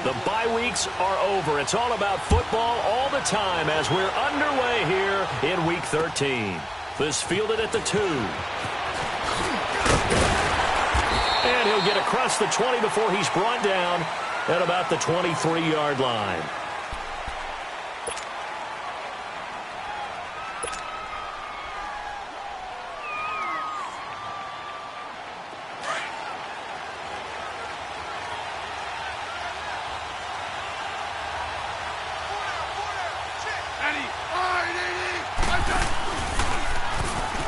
The bye weeks are over. It's all about football all the time as we're underway here in Week 13. This fielded at the 2. And he'll get across the 20 before he's brought down at about the 23-yard line.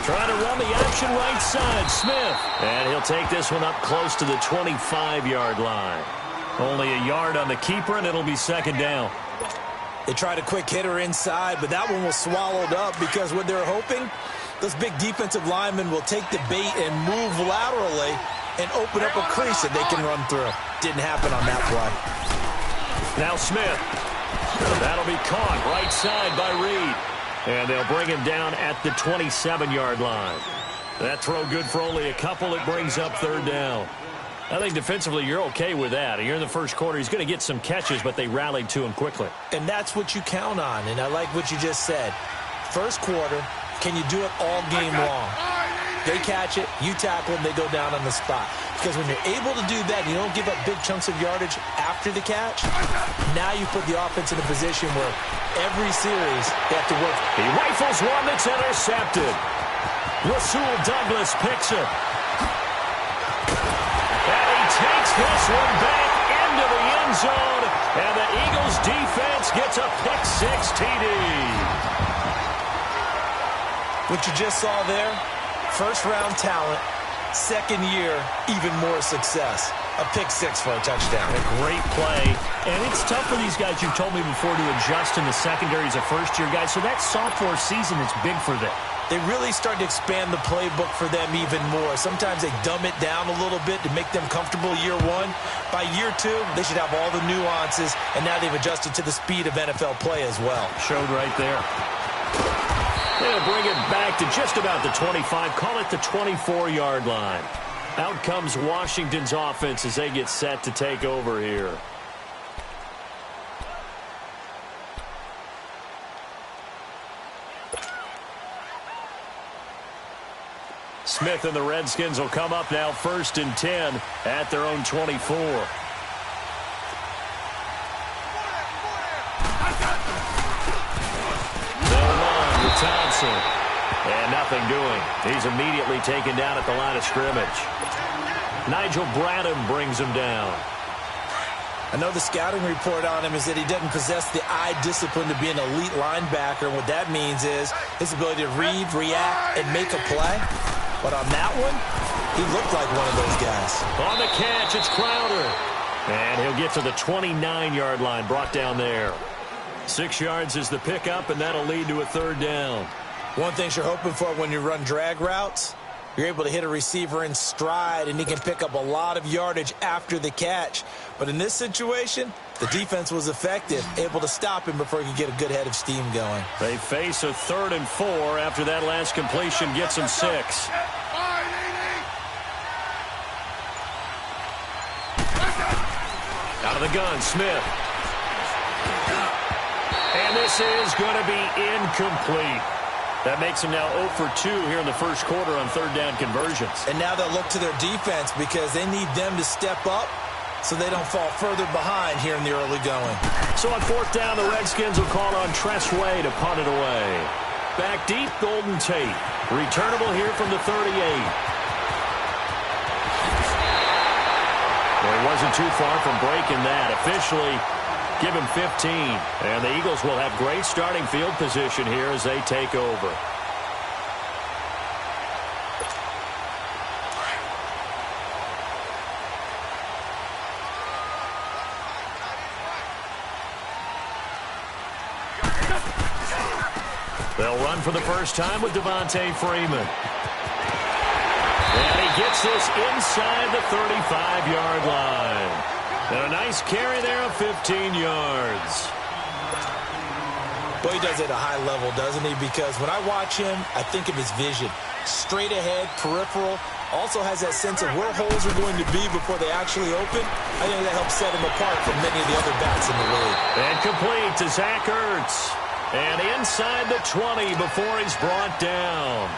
Trying to run the action right side, Smith. And he'll take this one up close to the 25-yard line. Only a yard on the keeper, and it'll be second down. They tried a quick hitter inside, but that one was swallowed up because what they're hoping, those big defensive linemen will take the bait and move laterally and open up a crease that they can run through. Didn't happen on that play. Now Smith. That'll be caught right side by Reed. And they'll bring him down at the 27-yard line. That throw good for only a couple. It brings up third down. I think defensively you're okay with that. Here in the first quarter, he's going to get some catches, but they rallied to him quickly. And that's what you count on, and I like what you just said. First quarter, can you do it all game long? They catch it, you tackle them, they go down on the spot. Because when you're able to do that, you don't give up big chunks of yardage after the catch, now you put the offense in a position where every series they have to work. He rifles one that's intercepted. Rasul Douglas picks it. And he takes this one back into the end zone. And the Eagles defense gets a pick-6 TD. What you just saw there, first-round talent, second year, even more success. A pick-6 for a touchdown. A great play. And it's tough for these guys, you've told me before, to adjust in the secondary as a first-year guy. So that sophomore season is big for them. They really start to expand the playbook for them even more. Sometimes they dumb it down a little bit to make them comfortable year one. By year two, they should have all the nuances, and now they've adjusted to the speed of NFL play as well. Showed right there. They'll bring it back to just about the 25. Call it the 24-yard line. Out comes Washington's offense as they get set to take over here. Smith and the Redskins will come up now 1st and 10 at their own 24. Thompson. And nothing doing. He's immediately taken down at the line of scrimmage. Nigel Bradham brings him down. I know the scouting report on him is that he doesn't possess the eye discipline to be an elite linebacker. And what that means is his ability to read, react, and make a play. But on that one, he looked like one of those guys. On the catch, it's Crowder. And he'll get to the 29-yard line, brought down there. 6 yards is the pickup, and that'll lead to a third down. One thing you're hoping for when you run drag routes, you're able to hit a receiver in stride, and he can pick up a lot of yardage after the catch. But in this situation, the defense was effective, able to stop him before he could get a good head of steam going. They face a 3rd and 4 after that last completion gets him 6. Out of the gun, Smith. And this is going to be incomplete. That makes him now 0 for 2 here in the first quarter on 3rd down conversions. And now they'll look to their defense because they need them to step up so they don't fall further behind here in the early going. So on 4th down, the Redskins will call on Tress Way to punt it away. Back deep, Golden Tate. Returnable here from the 38. Well, he wasn't too far from breaking that. Officially, give him 15. And the Eagles will have great starting field position here as they take over. They'll run for the first time with Devontae Freeman. And he gets this inside the 35-yard line. And a nice carry there of 15 yards. Well, he does it at a high level, doesn't he? Because when I watch him, I think of his vision. Straight ahead, peripheral, Also has that sense of where holes are going to be before they actually open. I think that helps set him apart from many of the other bats in the league. And complete to Zach Ertz. And inside the 20 before he's brought down.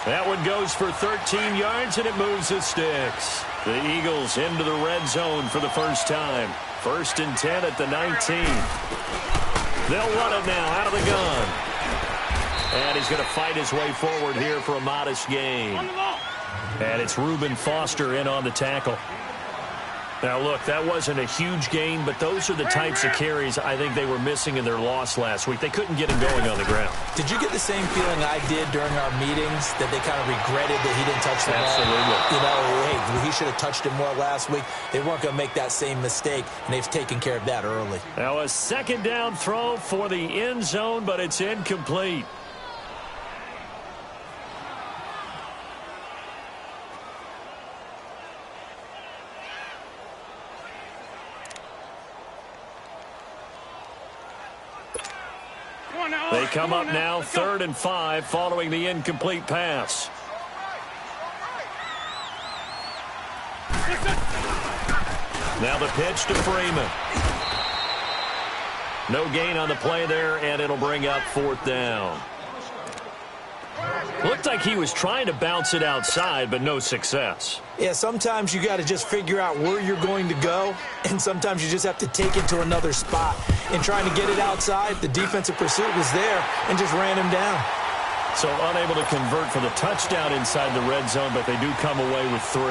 That one goes for 13 yards, and it moves the sticks. The Eagles into the red zone for the first time. 1st and 10 at the 19. They'll run it now out of the gun. And he's going to fight his way forward here for a modest gain. And it's Reuben Foster in on the tackle. Now, look, that wasn't a huge gain, but those are the types of carries I think they were missing in their loss last week. They couldn't get him going on the ground. Did you get the same feeling I did during our meetings, that they kind of regretted that he didn't touch the ball? Absolutely. You know, hey, he should have touched it more last week. They weren't going to make that same mistake, and they've taken care of that early. Now, a 2nd down throw for the end zone, but it's incomplete. They come up now 3rd and 5 following the incomplete pass. Now the pitch to Freeman. No gain on the play there, and it'll bring up 4th down. Looked like he was trying to bounce it outside, but no success. Yeah, sometimes you got to just figure out where you're going to go, and sometimes you just have to take it to another spot. And trying to get it outside, the defensive pursuit was there and just ran him down. So unable to convert for the touchdown inside the red zone, but they do come away with 3.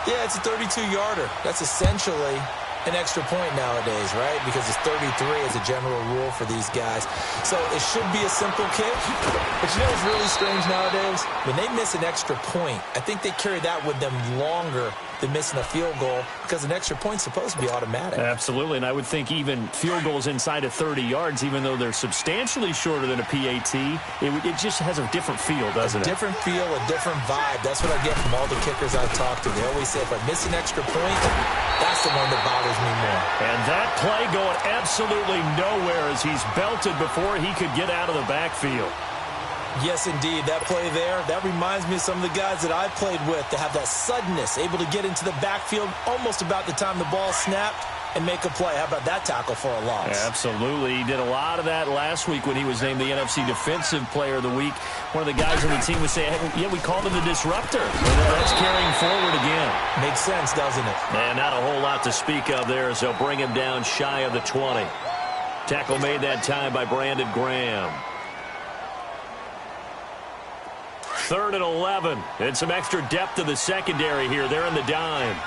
Yeah, it's a 32-yarder. That's essentially an extra point nowadays, right? Because it's 33 as a general rule for these guys. So it should be a simple kick. But you know what's really strange nowadays? When they miss an extra point, I think they carry that with them longer than missing a field goal, because an extra point's supposed to be automatic. Absolutely, and I would think even field goals inside of 30 yards, even though they're substantially shorter than a PAT, it just has a different feel, doesn't it? A different feel, a different vibe. That's what I get from all the kickers I've talked to. They always say, if I miss an extra point, that's the one that bothers me more. And that play going absolutely nowhere as he's belted before he could get out of the backfield. Yes, indeed. That play there, that reminds me of some of the guys that I played with to have that suddenness, able to get into the backfield almost about the time the ball snapped and make a play. How about that tackle for a loss? Absolutely. He did a lot of that last week when he was named the NFC Defensive Player of the Week. One of the guys on the team would say, hey, yeah, we called him the disruptor. And that's carrying forward again. Makes sense, doesn't it? And not a whole lot to speak of there as they'll bring him down shy of the 20. Tackle made that time by Brandon Graham. 3rd and 11. And some extra depth to the secondary here. They're in the dime.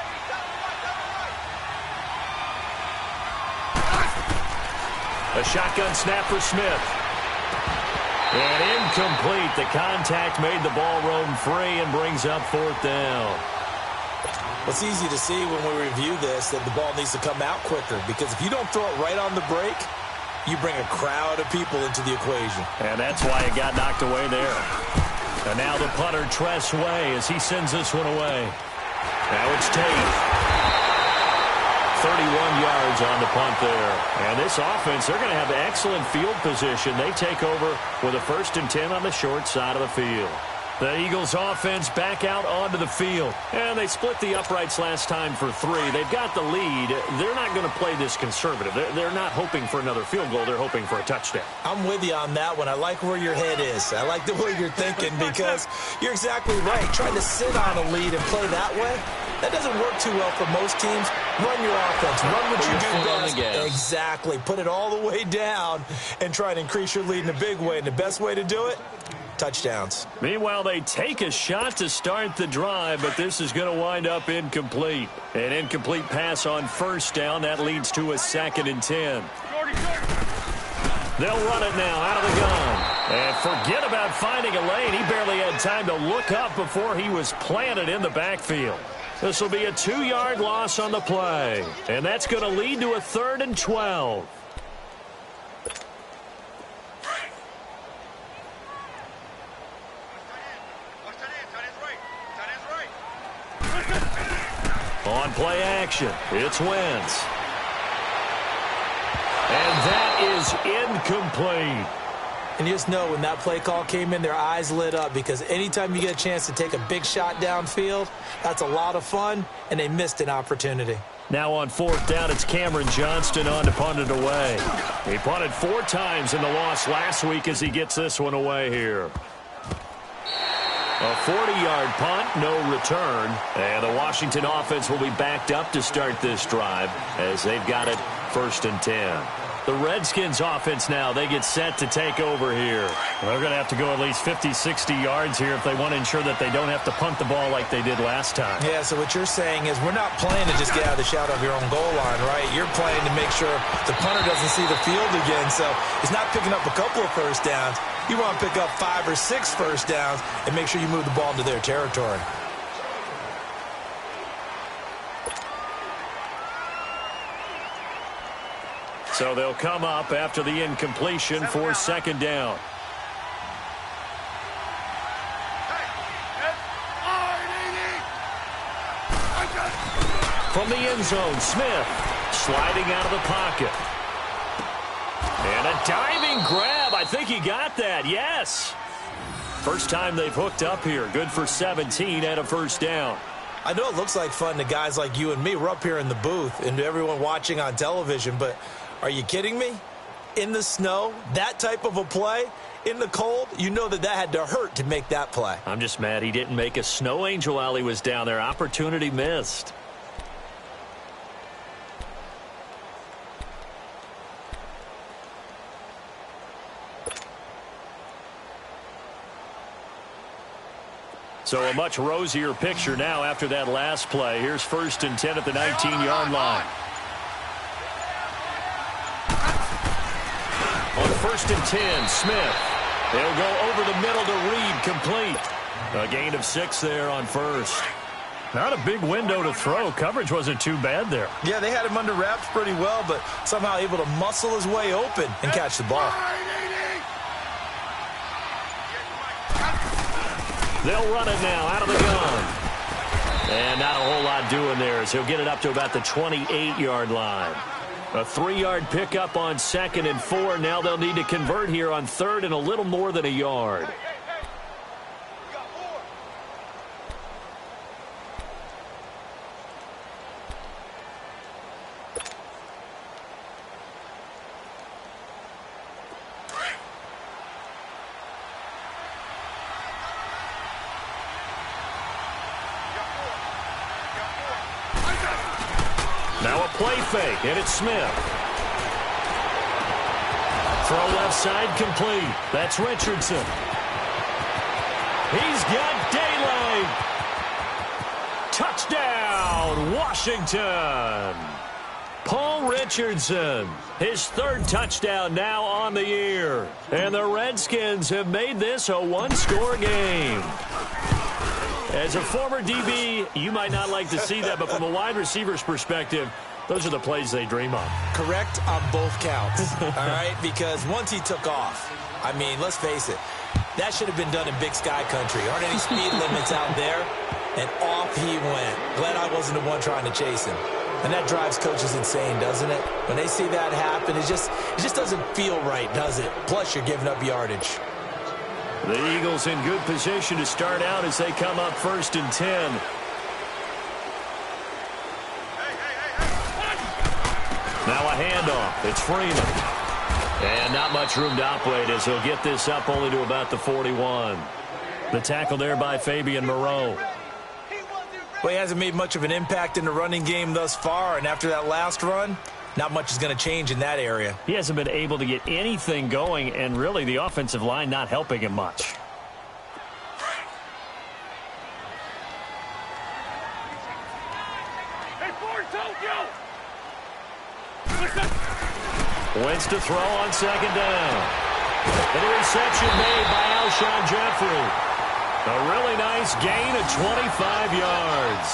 A shotgun snap for Smith. And incomplete. The contact made the ball roam free and brings up 4th down. It's easy to see when we review this that the ball needs to come out quicker, because if you don't throw it right on the break, you bring a crowd of people into the equation. And that's why it got knocked away there. And now the punter, Tress Way, as he sends this one away. Now it's Tate. 31 yards on the punt there. And this offense, they're going to have excellent field position. They take over with a 1st and 10 on the short side of the field. The Eagles offense back out onto the field. And they split the uprights last time for 3. They've got the lead. They're not going to play this conservative. They're not hoping for another field goal. They're hoping for a touchdown. I'm with you on that one. I like where your head is. I like the way you're thinking, because you're exactly right. Trying to sit on a lead and play that way, that doesn't work too well for most teams. Run your offense. Run what you do best. Exactly. Put it all the way down and try and increase your lead in a big way. And the best way to do it, touchdowns. Meanwhile, they take a shot to start the drive, but this is going to wind up incomplete. An incomplete pass on 1st down. That leads to a 2nd and 10. They'll run it now out of the gun. And forget about finding a lane. He barely had time to look up before he was planted in the backfield. This will be a 2-yard loss on the play. And that's going to lead to a 3rd and 12. On play action, it's Wentz. And that is incomplete. And you just know when that play call came in, their eyes lit up because anytime you get a chance to take a big shot downfield, that's a lot of fun, and they missed an opportunity. Now on 4th down, it's Cameron Johnston on to punt it away. He punted 4 times in the loss last week as he gets this one away here. A 40-yard punt, no return. And the Washington offense will be backed up to start this drive as they've got it 1st and 10. The Redskins offense now, they get set to take over here. They're going to have to go at least 50, 60 yards here if they want to ensure that they don't have to punt the ball like they did last time. Yeah, so what you're saying is we're not playing to just get out of the shadow of your own goal line, right? You're playing to make sure the punter doesn't see the field again. So it's not picking up a couple of first downs. You want to pick up 5 or 6 first downs and make sure you move the ball into their territory. So they'll come up after the incompletion for 2nd down. From the end zone, Smith sliding out of the pocket. And a diving grab. I think he got that. Yes. First time they've hooked up here. Good for 17 and a first down. I know it looks like fun to guys like you and me. We're up here in the booth and to everyone watching on television, but are you kidding me? In the snow, that type of a play, in the cold, you know that had to hurt to make that play. I'm just mad he didn't make a snow angel while he was down there. Opportunity missed. So a much rosier picture now after that last play. Here's 1st and 10 at the 19-yard line. On 1st and 10, Smith. They'll go over the middle to Reed, complete. A gain of 6 there on 1st. Not a big window to throw. Coverage wasn't too bad there. Yeah, they had him under wraps pretty well, but somehow able to muscle his way open and catch the ball. They'll run it now out of the gun. And not a whole lot doing there as he'll get it up to about the 28-yard line. A 3-yard pickup on 2nd and 4. Now they'll need to convert here on 3rd and a little more than a yard. Now a play fake, and it's Smith. Throw left side complete. That's Richardson. He's got daylight. Touchdown, Washington. Paul Richardson, his 3rd touchdown now on the year. And the Redskins have made this a 1-score game. As a former DB, you might not like to see that, but from a wide receiver's perspective, those are the plays they dream of. Correct on both counts, all right? Because once he took off, I mean, let's face it, that should have been done in Big Sky Country. Aren't any speed limits out there? And off he went. Glad I wasn't the one trying to chase him. And that drives coaches insane, doesn't it? When they see that happen, it just doesn't feel right, does it? Plus, you're giving up yardage. The Eagles in good position to start out as they come up 1st and 10. Now a handoff. It's Freeman. And not much room to operate as he'll get this up only to about the 41. The tackle there by Fabian Moreau. Well, he hasn't made much of an impact in the running game thus far, and after that last run, not much is going to change in that area. He hasn't been able to get anything going, and really the offensive line not helping him much. Wentz to throw on 2nd down. And a reception made by Alshon Jeffrey. A really nice gain of 25 yards.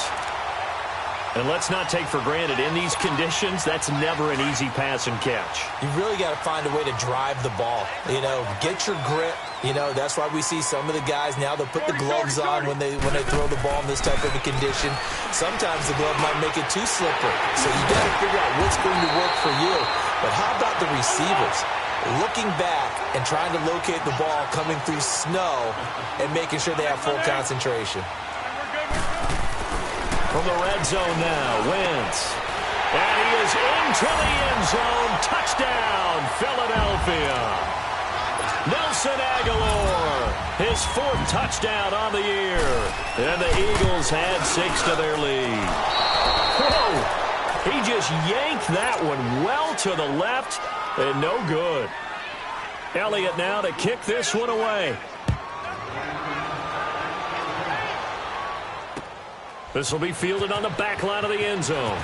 And let's not take for granted, in these conditions, that's never an easy pass and catch. You really got to find a way to drive the ball. You know, get your grip. You know, that's why we see some of the guys now, they'll put the gloves on when they throw the ball in this type of a condition. Sometimes the glove might make it too slippery. So you got to figure out what's going to work for you. But how about the receivers? looking back and trying to locate the ball coming through snow and making sure they have full concentration. From the red zone now, Wentz. And he is into the end zone. Touchdown, Philadelphia. Nelson Aguilar, his 4th touchdown on the year. And the Eagles had 6 to their lead. Whoa! He just yanked that one well to the left and no good. Elliott now to kick this one away. This will be fielded on the back line of the end zone.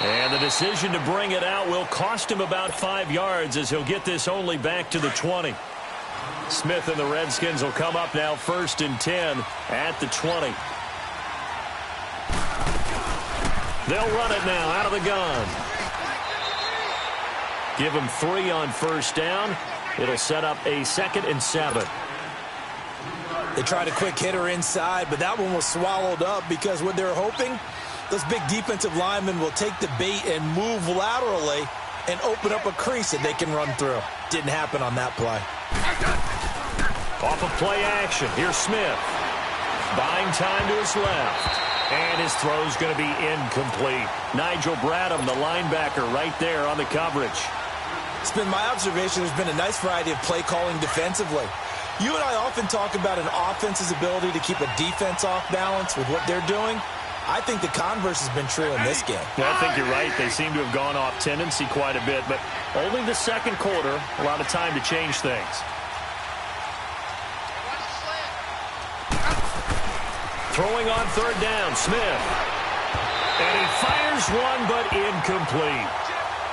And the decision to bring it out will cost him about 5 yards as he'll get this only back to the 20. Smith and the Redskins will come up now 1st and 10 at the 20. They'll run it now out of the gun. Give him 3 on 1st down. It'll set up a 2nd and 7. They tried a quick hitter inside, but that one was swallowed up because what they're hoping, those big defensive linemen will take the bait and move laterally and open up a crease that they can run through. Didn't happen on that play. Off of play action, here's Smith. Buying time to his left. And his throw's going to be incomplete. Nigel Bradham, the linebacker, right there on the coverage. It's been my observation there's been a nice variety of play calling defensively. You and I often talk about an offense's ability to keep a defense off balance with what they're doing. I think the converse has been true in this game. Yeah, I think you're right. They seem to have gone off tendency quite a bit, but only the 2nd quarter, a lot of time to change things. Throwing on 3rd down, Smith. And he fires one, but incomplete.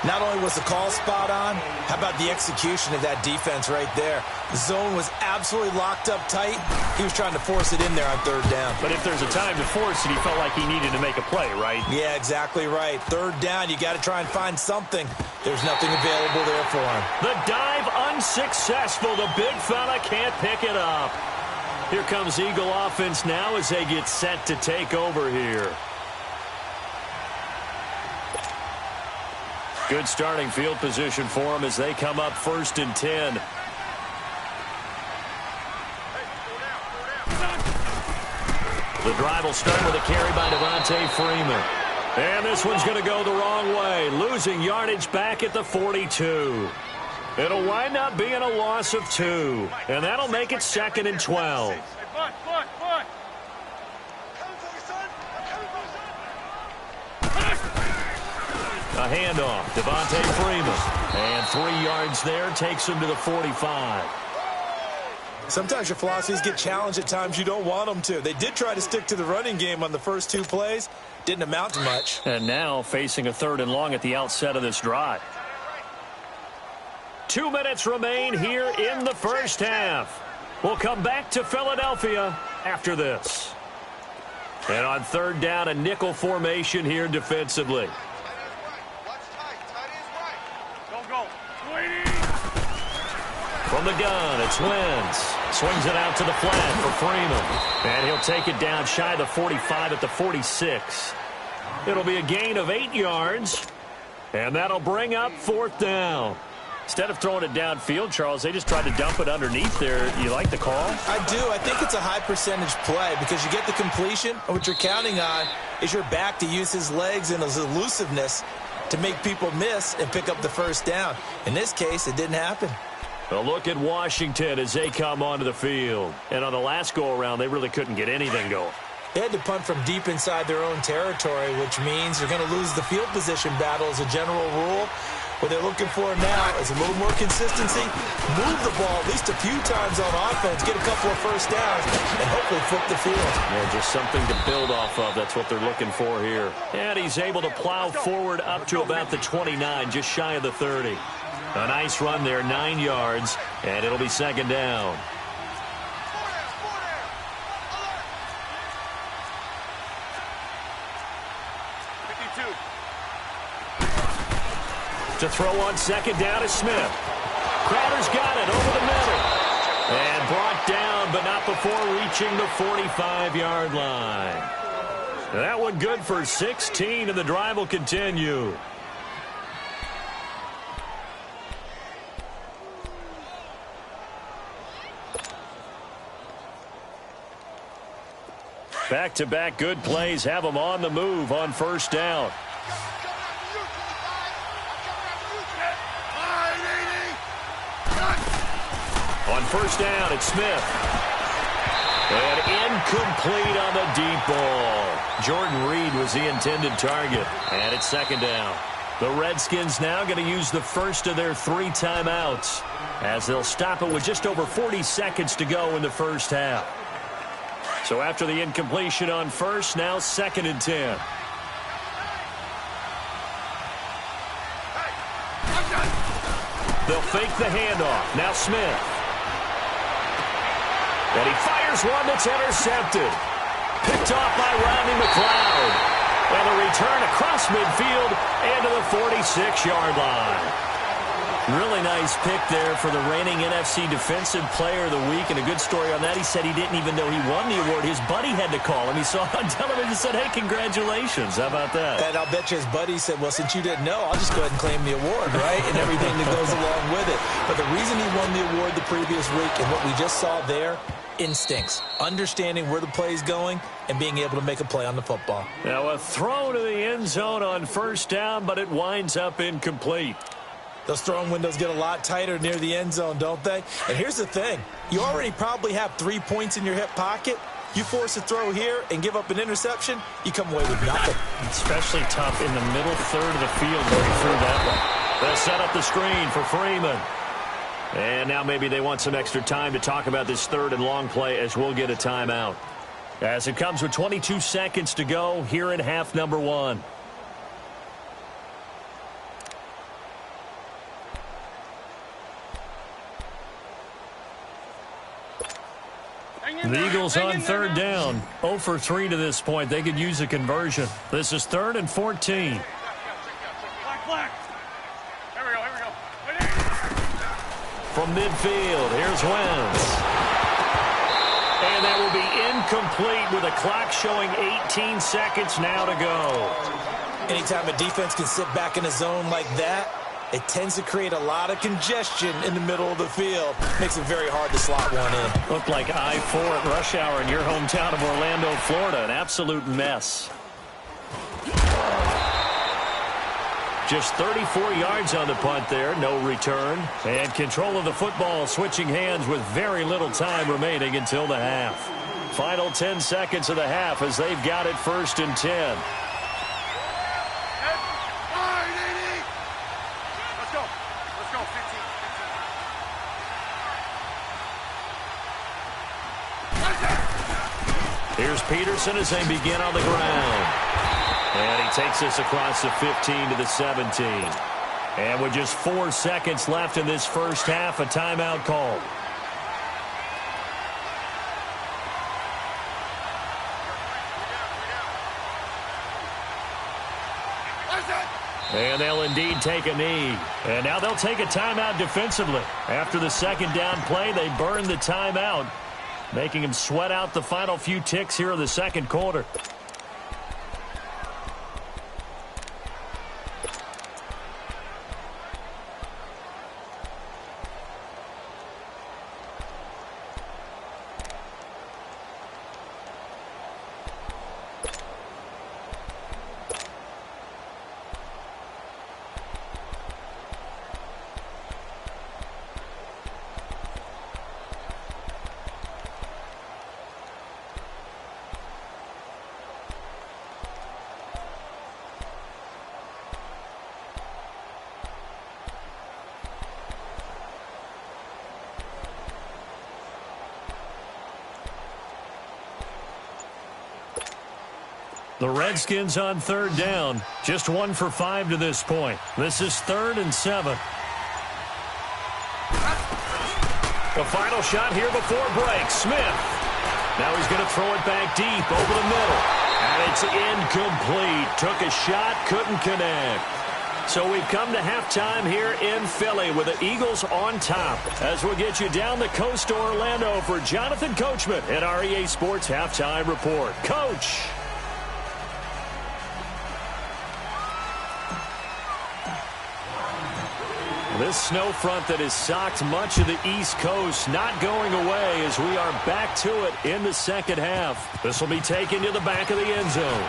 Not only was the call spot on, how about the execution of that defense right there? The zone was absolutely locked up tight. He was trying to force it in there on 3rd down. But if there's a time to force it, he felt like he needed to make a play, right? Yeah, exactly right. 3rd down, you got to try and find something. There's nothing available there for him. The dive unsuccessful. The big fella can't pick it up. Here comes Eagle offense now as they get set to take over here. Good starting field position for them as they come up 1st and 10. The drive will start with a carry by Devontae Freeman. And this one's going to go the wrong way, losing yardage back at the 42. It'll wind up being a loss of 2, and that'll make it 2nd and 12. A handoff, Devontae Freeman. And 3 yards there, takes him to the 45. Sometimes your philosophies get challenged at times you don't want them to. They did try to stick to the running game on the first 2 plays. Didn't amount to much. And now facing a 3rd and long at the outset of this drive. 2 minutes remain here in the first half. We'll come back to Philadelphia after this. And on 3rd down, a nickel formation here defensively. From the gun, it's Wentz. Swings it out to the flat for Freeman. And he'll take it down shy of the 45 at the 46. It'll be a gain of 8 yards. And that'll bring up 4th down. Instead of throwing it downfield, Charles, they just tried to dump it underneath there. You like the call? I do. I think it's a high percentage play because you get the completion. And what you're counting on is your back to use his legs and his elusiveness to make people miss and pick up the 1st down. In this case, it didn't happen. A look at Washington as they come onto the field. And on the last go-around, they really couldn't get anything going. They had to punt from deep inside their own territory, which means you're going to lose the field position battle as a general rule. What they're looking for now is a little more consistency, move the ball at least a few times on offense, get a couple of 1st downs, and hopefully flip the field. Yeah, just something to build off of. That's what they're looking for here. And he's able to plow forward up to about the 29, just shy of the 30. A nice run there, 9 yards, and it'll be 2nd down. To throw on 2nd down is Smith. Crowder's got it over the middle. And brought down, but not before reaching the 45-yard line. That one good for 16, and the drive will continue. Back-to-back good plays have them on the move on first down. On first down, it's Smith. And incomplete on the deep ball. Jordan Reed was the intended target. And it's second down. The Redskins now going to use the first of their 3 timeouts, as they'll stop it with just over 40 seconds to go in the first half. So after the incompletion on first, now 2nd and 10. They'll fake the handoff. Now Smith. And he fires one that's intercepted. Picked off by Rodney McLeod. And a return across midfield and to the 46-yard line. Really nice pick there for the reigning NFC Defensive Player of the Week. And a good story on that. He said he didn't even know he won the award. His buddy had to call him. He saw it on television and said, hey, congratulations. How about that? And I'll bet you his buddy said, well, since you didn't know, I'll just go ahead and claim the award, right? And everything that goes along with it. But the reason he won the award the previous week and what we just saw there, instincts, understanding where the play is going, and being able to make a play on the football. Now a throw to the end zone on first down, but it winds up incomplete. Those throwing windows get a lot tighter near the end zone, don't they? And here's the thing. You already probably have 3 points in your hip pocket. You force a throw here and give up an interception, you come away with nothing. Especially tough in the middle third of the field where he threw that one. They'll set up the screen for Freeman. And now maybe they want some extra time to talk about this 3rd and long play, as we'll get a timeout. As it comes with 22 seconds to go here in half number 1. The Eagles on 3rd down. 0 for 3 to this point. They could use a conversion. This is 3rd and 14. From midfield, here's Wentz. And that will be incomplete with a clock showing 18 seconds now to go. Anytime a defense can sit back in a zone like that, it tends to create a lot of congestion in the middle of the field. Makes it very hard to slot one in. Looked like I-4 at rush hour in your hometown of Orlando, Florida. An absolute mess. Just 34 yards on the punt there. No return. And control of the football switching hands with very little time remaining until the half. Final 10 seconds of the half as they've got it 1st and 10. Here's Peterson as they begin on the ground. And he takes us across the 15 to the 17. And with just 4 seconds left in this first half, a timeout call. And they'll indeed take a knee. And now they'll take a timeout defensively. After the 2nd down play, they burn the timeout, making him sweat out the final few ticks here in the 2nd quarter. The Redskins on 3rd down. Just 1 for 5 to this point. This is 3rd and 7. The final shot here before break. Smith. Now he's going to throw it back deep over the middle. And it's incomplete. Took a shot, couldn't connect. So we've come to halftime here in Philly with the Eagles on top. As we'll get you down the coast to Orlando for Jonathan Coachman at our EA Sports Halftime Report. Coach. This snow front that has socked much of the East Coast not going away as we are back to it in the second half. This will be taken to the back of the end zone.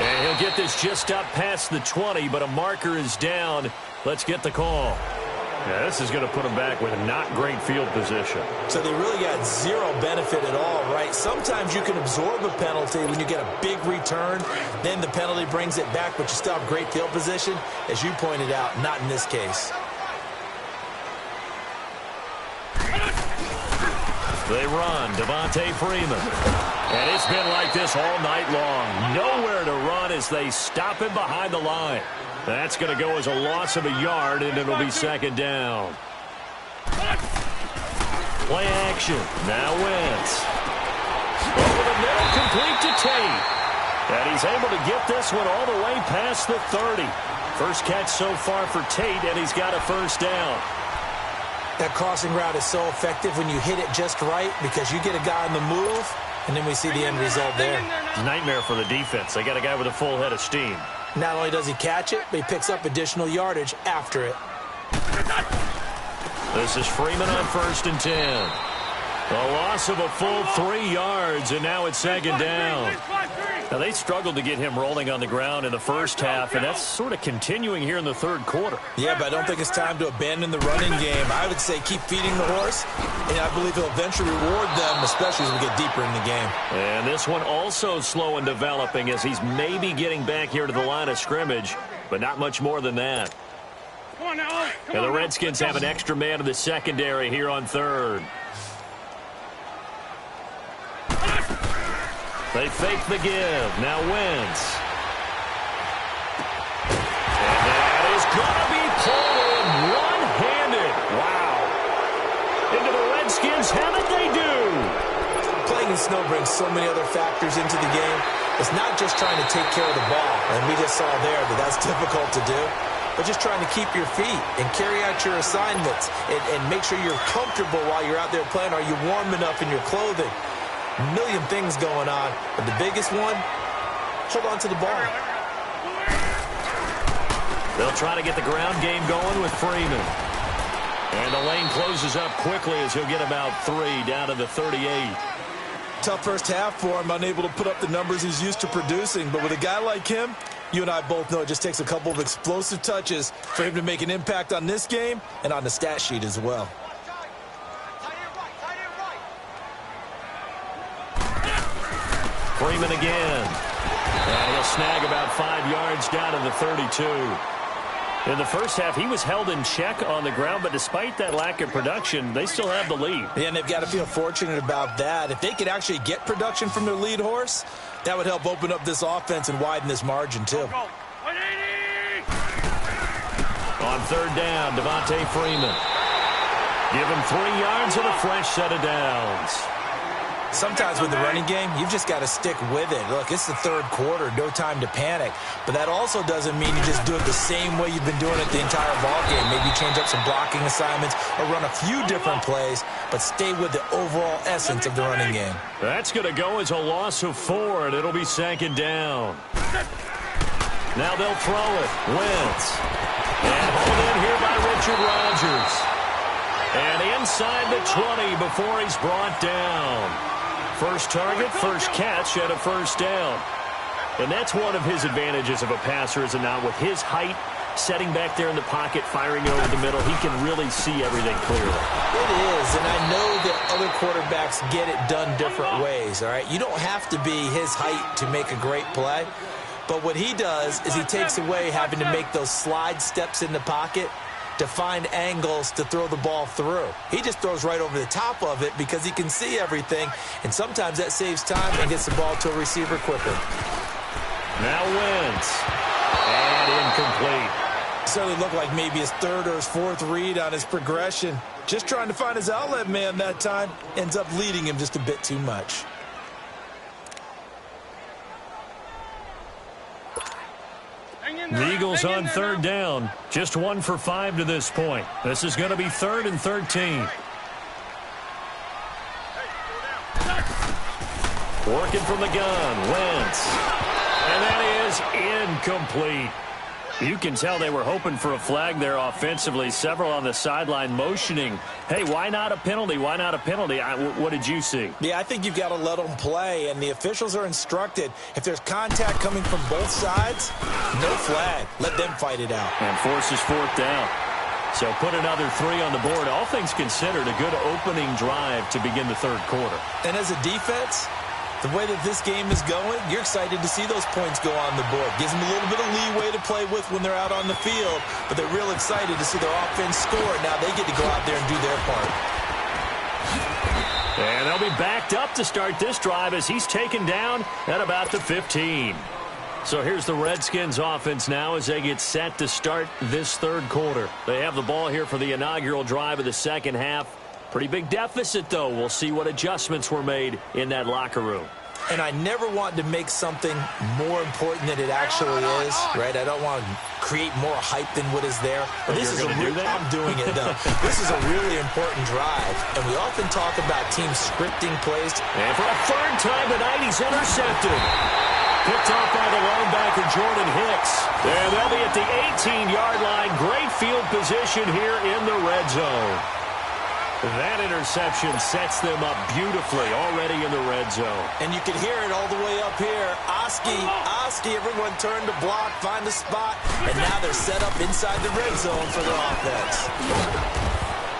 And he'll get this just up past the 20, but a marker is down. Let's get the call. Yeah, this is going to put them back with not great field position. So they really got zero benefit at all, right? Sometimes you can absorb a penalty when you get a big return. Then the penalty brings it back, but you still have great field position. As you pointed out, not in this case. They run, Devontae Freeman. And it's been like this all night long. Nowhere to run as they stop him behind the line. That's going to go as a loss of a yard, and it'll be second down. Play action. Now Wentz. Over the middle, complete to Tate. And he's able to get this one all the way past the 30. First catch so far for Tate, and he's got a first down. That crossing route is so effective when you hit it just right because you get a guy on the move, and then we see the end result there. Nightmare for the defense. They got a guy with a full head of steam. Not only does he catch it, but he picks up additional yardage after it. This is Freeman on 1st and 10. A loss of a full 3 yards, and now it's second down. Now, they struggled to get him rolling on the ground in the first half, and that's sort of continuing here in the third quarter. Yeah, but I don't think it's time to abandon the running game. I would say keep feeding the horse, and I believe he'll eventually reward them, especially as we get deeper in the game. And this one also slow in developing as he's maybe getting back here to the line of scrimmage, but not much more than that. And the Redskins have an extra man in the secondary here on 3rd. They fake the give. Now Wentz. And that is going to be pulled in one-handed. Wow. Into the Redskins, haven't they do? Playing in snow brings so many other factors into the game. It's not just trying to take care of the ball, and we just saw there that that's difficult to do, but just trying to keep your feet and carry out your assignments and make sure you're comfortable while you're out there playing. Are you warm enough in your clothing? A million things going on, but the biggest one, hold on to the ball. They'll try to get the ground game going with Freeman. And the lane closes up quickly as he'll get about 3 down to the 38. Tough first half for him, unable to put up the numbers he's used to producing. But with a guy like him, you and I both know it just takes a couple of explosive touches for him to make an impact on this game and on the stat sheet as well. Freeman again. And he'll snag about 5 yards down to the 32. In the first half, he was held in check on the ground, but despite that lack of production, they still have the lead. Yeah, and they've got to feel fortunate about that. If they could actually get production from their lead horse, that would help open up this offense and widen this margin, too. On 3rd down, Devontae Freeman. Give him 3 yards and a fresh set of downs. Sometimes with the running game, you've just got to stick with it. Look, it's the third quarter, no time to panic. But that also doesn't mean you just do it the same way you've been doing it the entire ball game. Maybe change up some blocking assignments or run a few different plays, but stay with the overall essence of the running game. That's going to go as a loss of 4, and it'll be second down. Now they'll throw it. Wentz. And hauled in here by Richard Rodgers. And inside the 20 before he's brought down. First target, first catch, and a first down. And that's one of his advantages of a passer, is it not? With his height, setting back there in the pocket, firing over the middle, he can really see everything clearly. It is, and I know that other quarterbacks get it done different ways, all right? You don't have to be his height to make a great play. But what he does is he takes away having to make those slide steps in the pocket to find angles to throw the ball through. He just throws right over the top of it because he can see everything, and sometimes that saves time and gets the ball to a receiver quicker. Now Wentz. And incomplete. Certainly looked like maybe his 3rd or his 4th read on his progression. Just trying to find his outlet man that time. Ends up leading him just a bit too much. The Eagles on 3rd down. Just 1 for 5 to this point. This is going to be 3rd and 13. Working from the gun, Wentz. And that is incomplete. You can tell they were hoping for a flag there offensively. Several on the sideline motioning, hey, why not a penalty? Why not a penalty? What did you see? Yeah, I think you've got to let them play, and the officials are instructed. If there's contact coming from both sides, no flag. Let them fight it out. And forces fourth down. So put another 3 on the board. All things considered, a good opening drive to begin the third quarter. And as a defense, the way that this game is going, you're excited to see those points go on the board. Gives them a little bit of leeway to play with when they're out on the field, but they're real excited to see their offense score. Now they get to go out there and do their part. And they'll be backed up to start this drive as he's taken down at about the 15. So here's the Redskins offense now as they get set to start this third quarter. They have the ball here for the inaugural drive of the second half. Pretty big deficit, though. We'll see what adjustments were made in that locker room. And I never want to make something more important than it actually is, right? I don't want to create more hype than what is there. But this is I'm doing it, though. This is a really important drive. And we often talk about teams scripting plays. And for a third time tonight, he's intercepted. Picked off by the linebacker, Jordan Hicks. And they'll be at the 18-yard line. Great field position here in the red zone. That interception sets them up beautifully already in the red zone. And you can hear it all the way up here. Oski, everyone turned to block, find a spot, and now they're set up inside the red zone for their offense.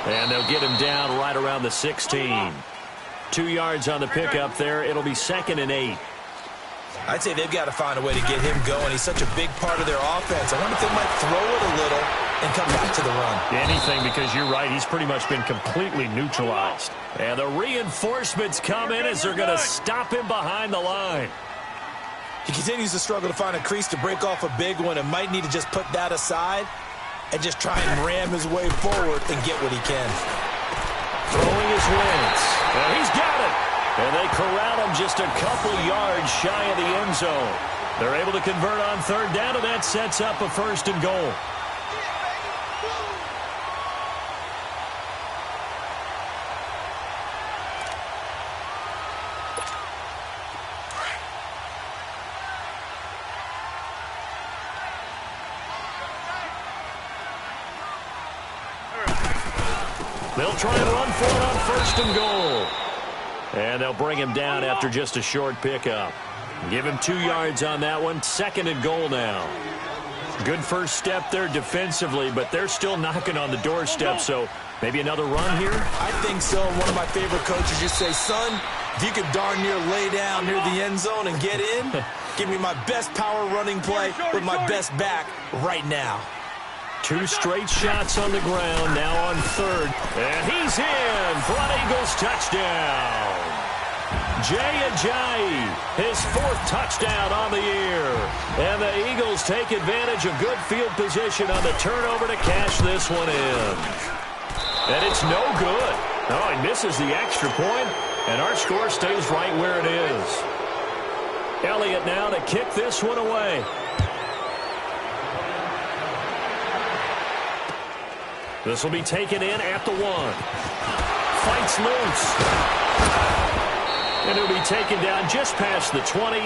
And they'll get him down right around the 16. 2 yards on the pickup there. It'll be 2nd and 8. I'd say they've got to find a way to get him going. He's such a big part of their offense. I wonder if they might throw it a little and come back to the run. Anything, because you're right. He's pretty much been completely neutralized. And the reinforcements come in as they're going to stop him behind the line. He continues to struggle to find a crease to break off a big one and might need to just put that aside and just try and ram his way forward and get what he can. Throwing his wins. And he's got it. And they corral him just a couple yards shy of the end zone. They're able to convert on third down, and that sets up a 1st and goal. They'll try and run for it on 1st and goal. And they'll bring him down after just a short pickup. Give him 2 yards on that one. 2nd and goal now. Good first step there defensively, but they're still knocking on the doorstep, so maybe another run here? I think so. One of my favorite coaches just say, son, if you could darn near lay down near the end zone and get in, give me my best power running play with my best back right now. 2 straight shots on the ground, now on 3rd. And he's in for an Eagles touchdown. Jay Ajayi, his 4th touchdown on the year. And the Eagles take advantage of good field position on the turnover to cash this one in. And it's no good. Oh, he misses the extra point, and our score stays right where it is. Elliott now to kick this one away. This will be taken in at the 1. Fights loose. And it'll be taken down just past the 20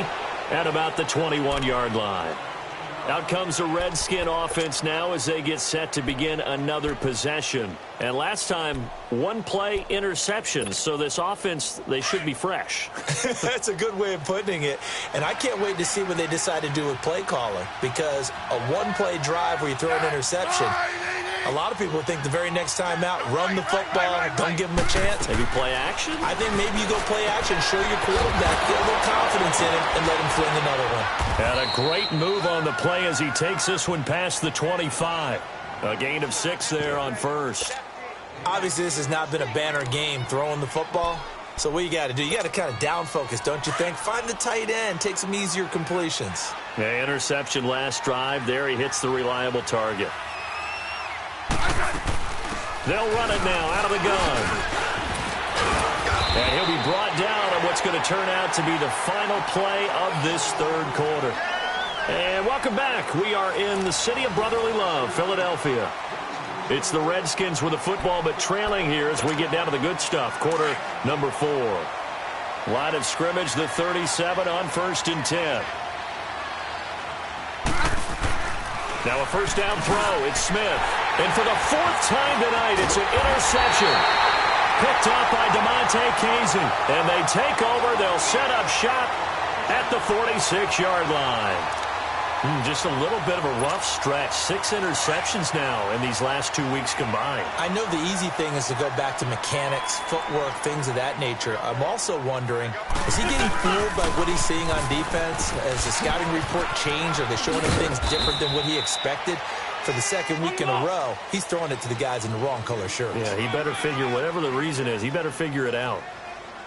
at about the 21-yard line. Out comes the Redskin offense now as they get set to begin another possession. And last time, 1 play interception. So this offense, they should be fresh. That's a good way of putting it. And I can't wait to see what they decide to do with play calling. Because a 1-play drive where you throw an interception, a lot of people think the very next time out, run the football, don't give them a chance. Maybe play action? I think maybe you go play action, show your quarterback, get a little confidence in him, and let him fling another one. And a great move on the play as he takes this one past the 25. A gain of 6 there on 1st. Obviously, this has not been a banner game throwing the football. So what you got to do, you got to kind of down focus, don't you think? Find the tight end, take some easier completions. Yeah, interception last drive. There he hits the reliable target. They'll run it now out of the gun. And he'll be brought down on what's going to turn out to be the final play of this third quarter. And welcome back. We are in the city of brotherly love, Philadelphia. It's the Redskins with the football, but trailing here as we get down to the good stuff. Quarter number 4. Line of scrimmage, the 37 on 1st and 10. Now a first down throw. It's Smith. And for the fourth time tonight, it's an interception. Picked up by DeMonte Casey. And they take over. They'll set up shop at the 46-yard line. Just a little bit of a rough stretch. 6 interceptions now in these last 2 weeks combined. I know the easy thing is to go back to mechanics, footwork, things of that nature. I'm also wondering, is he getting fooled by what he's seeing on defense? Has the scouting report changed? Are they showing him things different than what he expected? For the second week in a row, he's throwing it to the guys in the wrong color shirts. Yeah, he better figure, whatever the reason is, he better figure it out.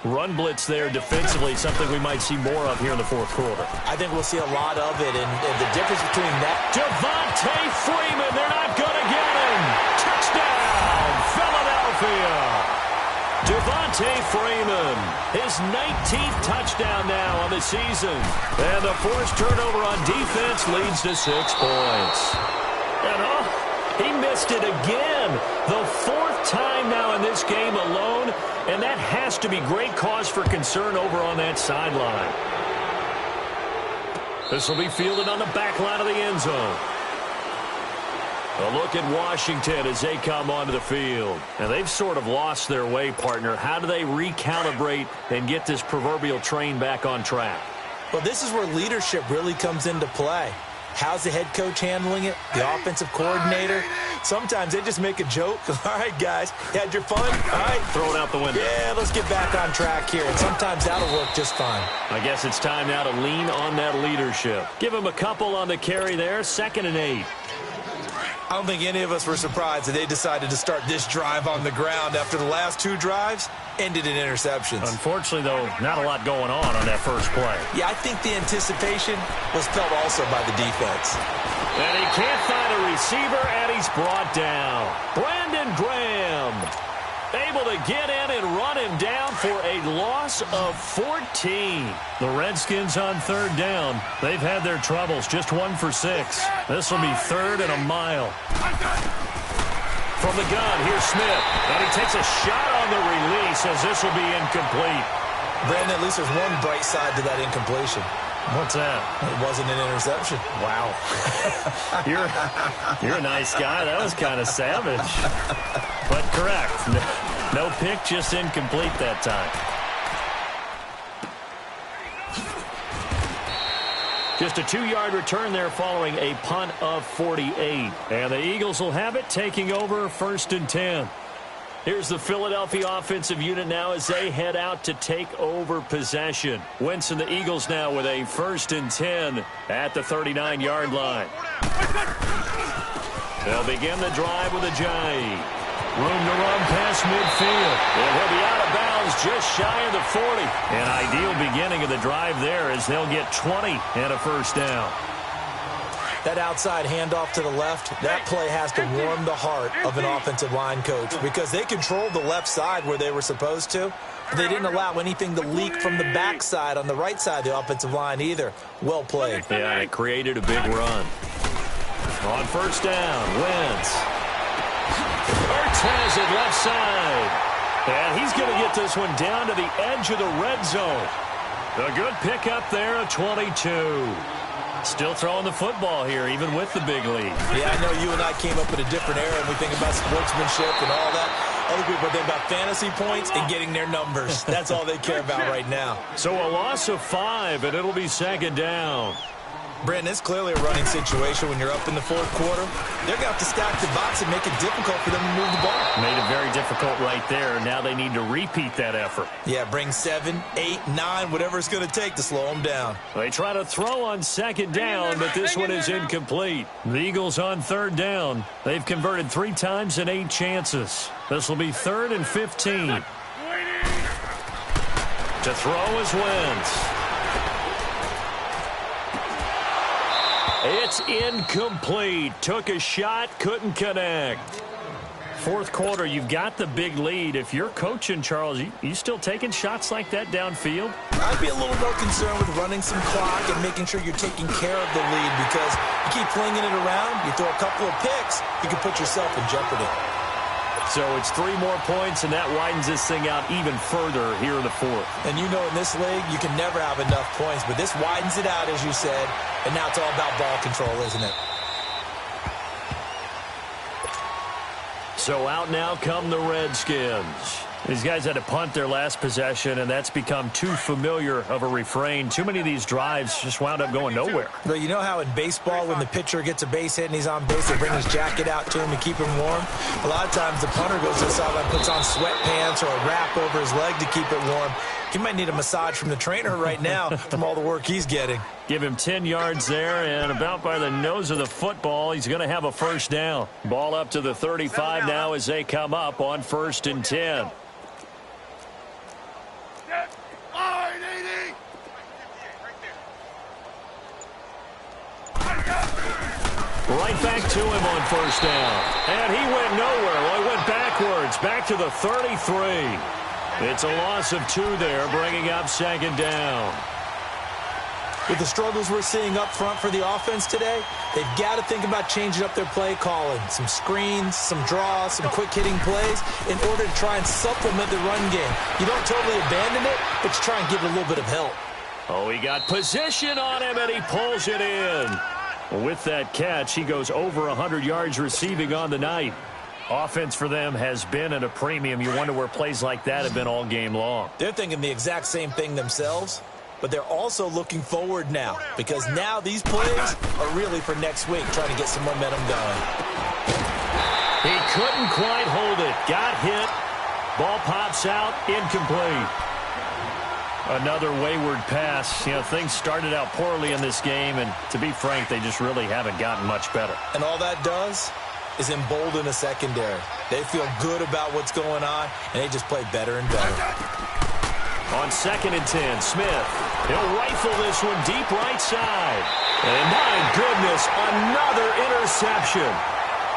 Run blitz there defensively, something we might see more of here in the fourth quarter. I think we'll see a lot of it, and the difference between that... Devontae Freeman, they're not going to get him. Touchdown, Philadelphia. Devontae Freeman, his 19th touchdown now on the season. And the forced turnover on defense leads to 6 points. And he missed it again. The 4th time now in this game alone. And that has to be great cause for concern over on that sideline. This will be fielded on the back line of the end zone. A look at Washington as they come onto the field. And they've sort of lost their way, partner. How do they recalibrate and get this proverbial train back on track? Well, this is where leadership really comes into play. How's the head coach handling it? The offensive coordinator? Sometimes they just make a joke. All right, guys, you had your fun? All right. Throw it out the window. Yeah, let's get back on track here. And sometimes that'll work just fine. I guess it's time now to lean on that leadership. Give him a couple on the carry there. 2nd and 8. I don't think any of us were surprised that they decided to start this drive on the ground after the last 2 drives ended in interceptions. Unfortunately, though, not a lot going on that first play. Yeah, I think the anticipation was felt also by the defense. And he can't find a receiver, and he's brought down. Brandon Graham able to get in and run him down for a loss of 14. The Redskins on 3rd down. They've had their troubles, just 1 for 6. This will be 3rd and a mile. From the gun, here's Smith. And he takes a shot on the release as this will be incomplete. Brandon, at least there's one bright side to that incompletion. What's that? It wasn't an interception. Wow. You're a nice guy. That was kind of savage. But correct. No pick, just incomplete that time. Just a 2-yard return there following a punt of 48. And the Eagles will have it, taking over 1st and 10. Here's the Philadelphia offensive unit now as they head out to take over possession. Wentz and the Eagles now with a 1st and 10 at the 39-yard line. They'll begin the drive with a Ajayi. Room to run past midfield. And he'll be out of bounds just shy of the 40. An ideal beginning of the drive there as they'll get 20 and a first down. That outside handoff to the left, that play has to warm the heart of an offensive line coach because they controlled the left side where they were supposed to. But they didn't allow anything to leak from the backside on the right side of the offensive line either. Well played. Yeah, it created a big run. On first down, Wentz. Ertz has it left side. And he's going to get this one down to the edge of the red zone. A good pickup there at 22. Still throwing the football here, even with the big lead. Yeah, I know you and I came up in a different era, and we think about sportsmanship and all that. Other people think about fantasy points and getting their numbers. That's all they care about right now. So a loss of 5, and it'll be 2nd down. Brandon, it's clearly a running situation when you're up in the 4th quarter. They're going to have to stack the box and make it difficult for them to move the ball. Made it very difficult right there. Now they need to repeat that effort. Yeah, bring 7, 8, 9, whatever it's going to take to slow them down. They try to throw on 2nd down, but this one is incomplete. The Eagles on 3rd down. They've converted 3 times in 8 chances. This will be 3rd and 15. To throw is Wentz. It's incomplete. Took a shot, couldn't connect. 4th quarter, you've got the big lead. If you're coaching, Charles, you still taking shots like that downfield? I'd be a little more concerned with running some clock and making sure you're taking care of the lead because you keep flinging it around, you throw a couple of picks, you can put yourself in jeopardy. So it's 3 more points, and that widens this thing out even further here in the 4th. And you know in this league, you can never have enough points, but this widens it out, as you said, and now it's all about ball control, isn't it? So out now come the Redskins. These guys had to punt their last possession, and that's become too familiar of a refrain. Too many of these drives just wound up going nowhere. Well, you know how in baseball when the pitcher gets a base hit and he's on base, they bring his jacket out to him to keep him warm? A lot of times the punter goes to the sideline, puts on sweatpants or a wrap over his leg to keep it warm. He might need a massage from the trainer right now from all the work he's getting. Give him 10 yards there, and about by the nose of the football, he's going to have a first down. Ball up to the 35 now as they come up on 1st and 10. Right back to him on 1st down. And he went nowhere. Well, he went backwards, back to the 33. It's a loss of 2 there, bringing up 2nd down. With the struggles we're seeing up front for the offense today, they've got to think about changing up their play calling. Some screens, some draws, some quick-hitting plays in order to try and supplement the run game. You don't totally abandon it, but you try and give it a little bit of help. Oh, he got position on him, and he pulls it in. With that catch, he goes over 100 yards receiving on the night. Offense for them has been at a premium. You wonder where plays like that have been all game long. They're thinking the exact same thing themselves, but they're also looking forward now because now these plays are really for next week, trying to get some momentum going. He couldn't quite hold it. Got hit. Ball pops out. Incomplete. Another wayward pass. You know, things started out poorly in this game, and to be frank, they just really haven't gotten much better. And all that does is embolden a secondary. They feel good about what's going on, and they just play better and better. On 2nd and 10, Smith. He'll rifle this one deep right side. And my goodness, another interception.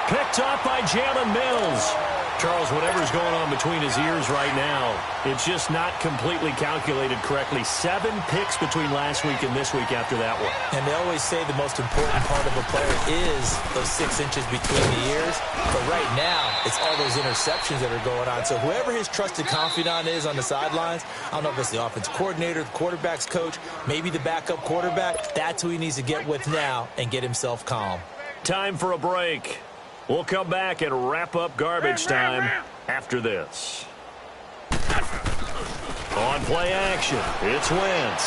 Picked up by Jalen Mills. Charles, whatever's going on between his ears right now, it's just not completely calculated correctly. 7 picks between last week and this week after that one. And they always say the most important part of a player is those 6 inches between the ears. But right now, it's all those interceptions that are going on. So whoever his trusted confidant is on the sidelines, I don't know if it's the offensive coordinator, the quarterback's coach, maybe the backup quarterback, that's who he needs to get with now and get himself calm. Time for a break. We'll come back and wrap up garbage time after this. On play action, it's Wentz.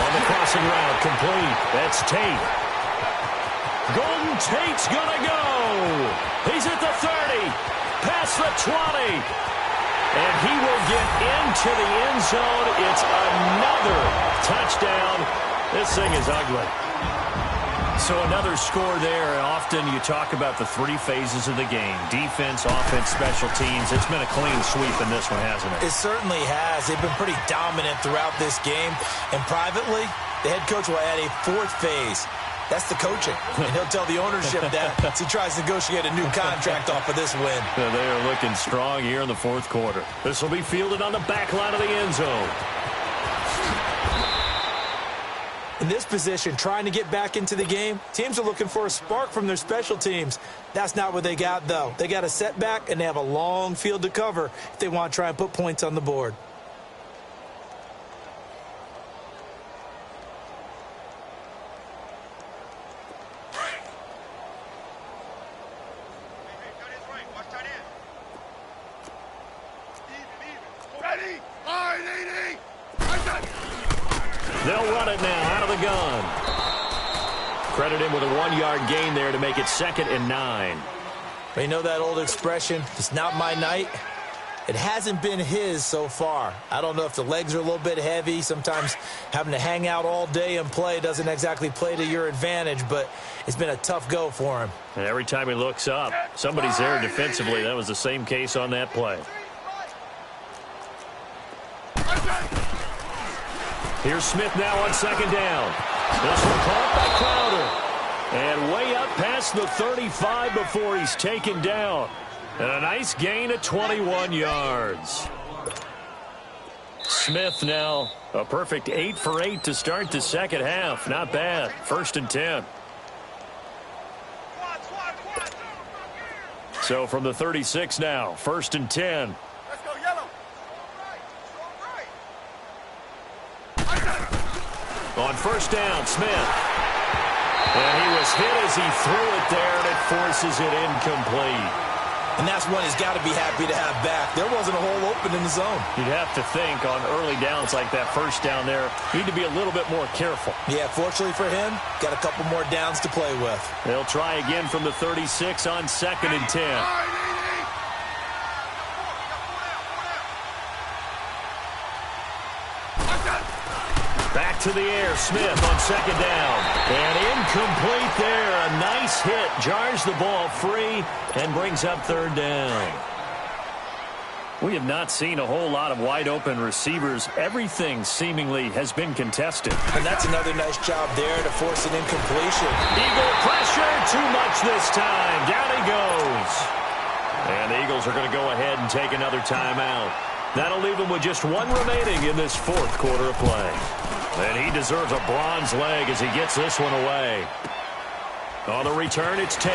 On the crossing route, complete. That's Tate. Golden Tate's gonna go. He's at the 30, past the 20. And he will get into the end zone. It's another touchdown. This thing is ugly. So another score there. Often you talk about the 3 phases of the game. Defense, offense, special teams. It's been a clean sweep in this one, hasn't it? It certainly has. They've been pretty dominant throughout this game. And privately, the head coach will add a 4th phase. That's the coaching. And he'll tell the ownership that as he tries to negotiate a new contract off of this win. They are looking strong here in the 4th quarter. This will be fielded on the back line of the end zone. In this position, trying to get back into the game, teams are looking for a spark from their special teams. That's not what they got, though. They got a setback, and they have a long field to cover if they want to try and put points on the board. They'll run it now out of the gun. Credit him with a 1-yard gain there to make it 2nd and 9. You know that old expression, it's not my night? It hasn't been his so far. I don't know if the legs are a little bit heavy. Sometimes having to hang out all day and play doesn't exactly play to your advantage, but it's been a tough go for him. And every time he looks up, somebody's there defensively. That was the same case on that play. Here's Smith now on 2nd down. This one caught by Crowder. And way up past the 35 before he's taken down. And a nice gain of 21 yards. Smith now a perfect 8 for 8 to start the second half. Not bad. 1st and 10. So from the 36 now, 1st and 10. On 1st down, Smith. And he was Nice hit as he threw it there, and it forces it incomplete. And that's one he's got to be happy to have back. There wasn't a hole open in the zone. You'd have to think on early downs like that first down there, need to be a little bit more careful. Yeah, fortunately for him, got a couple more downs to play with. They'll try again from the 36 on 2nd and 10. Back to the air, Smith on 2nd down. And incomplete there. A nice hit. Jars the ball free and brings up 3rd down. We have not seen a whole lot of wide-open receivers. Everything seemingly has been contested. And that's another nice job there to force an incompletion. Eagle pressure. Too much this time. Down he goes. And the Eagles are going to go ahead and take another timeout. That'll leave them with just one remaining in this 4th quarter of play. And he deserves a bronze leg as he gets this one away. On the return, it's Tate.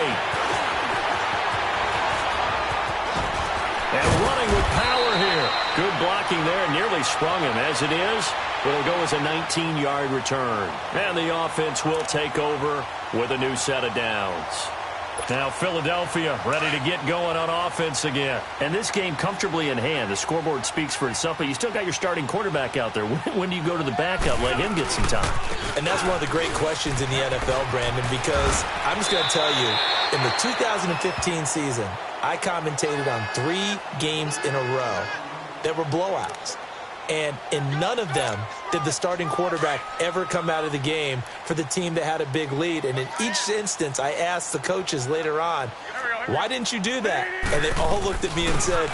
And running with power here. Good blocking there. Nearly sprung him. As it is, it'll go as a 19-yard return. And the offense will take over with a new set of downs. Now Philadelphia ready to get going on offense again. And this game comfortably in hand. The scoreboard speaks for itself, but you still got your starting quarterback out there. When do you go to the backup? Let him get some time. And that's one of the great questions in the NFL, Brandon, because I'm just going to tell you, in the 2015 season, I commentated on 3 games in a row that were blowouts. And in none of them did the starting quarterback ever come out of the game for the team that had a big lead. And in each instance, I asked the coaches later on, why didn't you do that? And they all looked at me and said,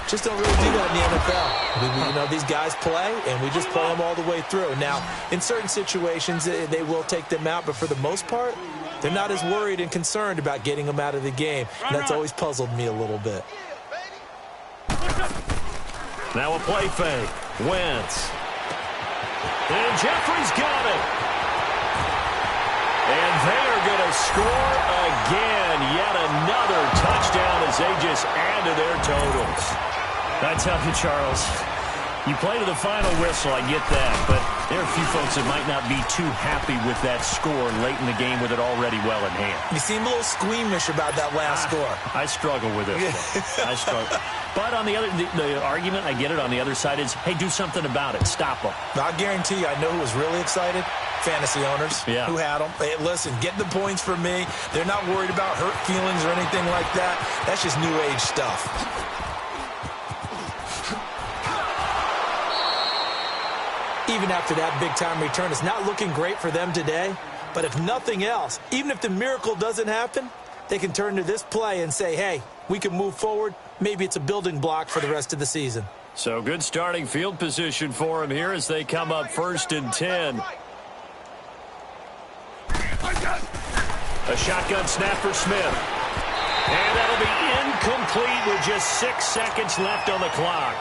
just don't really do that in the NFL. You know, these guys play, and we just play them all the way through. Now, in certain situations, they will take them out, but for the most part, they're not as worried and concerned about getting them out of the game. And that's always puzzled me a little bit. Now a play fake. Wentz. And Jeffrey's got it. And they are going to score again. Yet another touchdown as they just add to their totals. I tell you, Charles, you play to the final whistle, I get that, but there are a few folks that might not be too happy with that score late in the game with it already well in hand. You seem a little squeamish about that last score. I struggle with it. I struggle. But on the other, the argument, I get it, on the other side is, hey, do something about it. Stop them. I guarantee you, I know who was really excited. Fantasy owners who had them. Hey, listen, get the points for me. They're not worried about hurt feelings or anything like that. That's just new age stuff. Even after that big-time return, it's not looking great for them today. But if nothing else, even if the miracle doesn't happen, they can turn to this play and say, hey, we can move forward. Maybe it's a building block for the rest of the season. So good starting field position for him here as they come up 1st and 10. A shotgun snap for Smith. And that'll be incomplete with just 6 seconds left on the clock.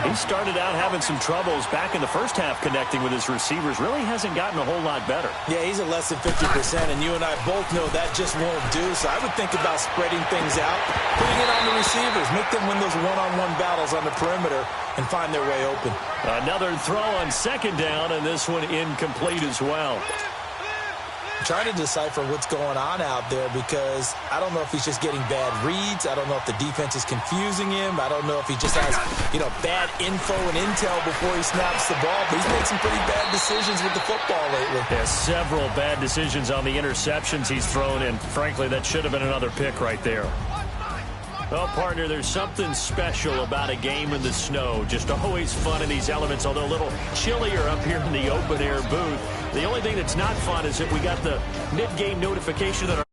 He started out having some troubles back in the first half connecting with his receivers. Really hasn't gotten a whole lot better. Yeah, he's at less than 50%, and you and I both know that just won't do. So I would think about spreading things out, putting it on the receivers, make them win those one-on-one battles on the perimeter and find their way open. Another throw on 2nd down, and this one incomplete as well. I'm trying to decipher what's going on out there because I don't know if he's just getting bad reads. I don't know if the defense is confusing him. I don't know if he just has, bad info and intel before he snaps the ball. But he's made some pretty bad decisions with the football lately. Yeah, several bad decisions on the interceptions he's thrown, and frankly, that should have been another pick right there. Well, partner, there's something special about a game in the snow. Just always fun in these elements, although a little chillier up here in the open-air booth. The only thing that's not fun is that we got the mid-game notification that our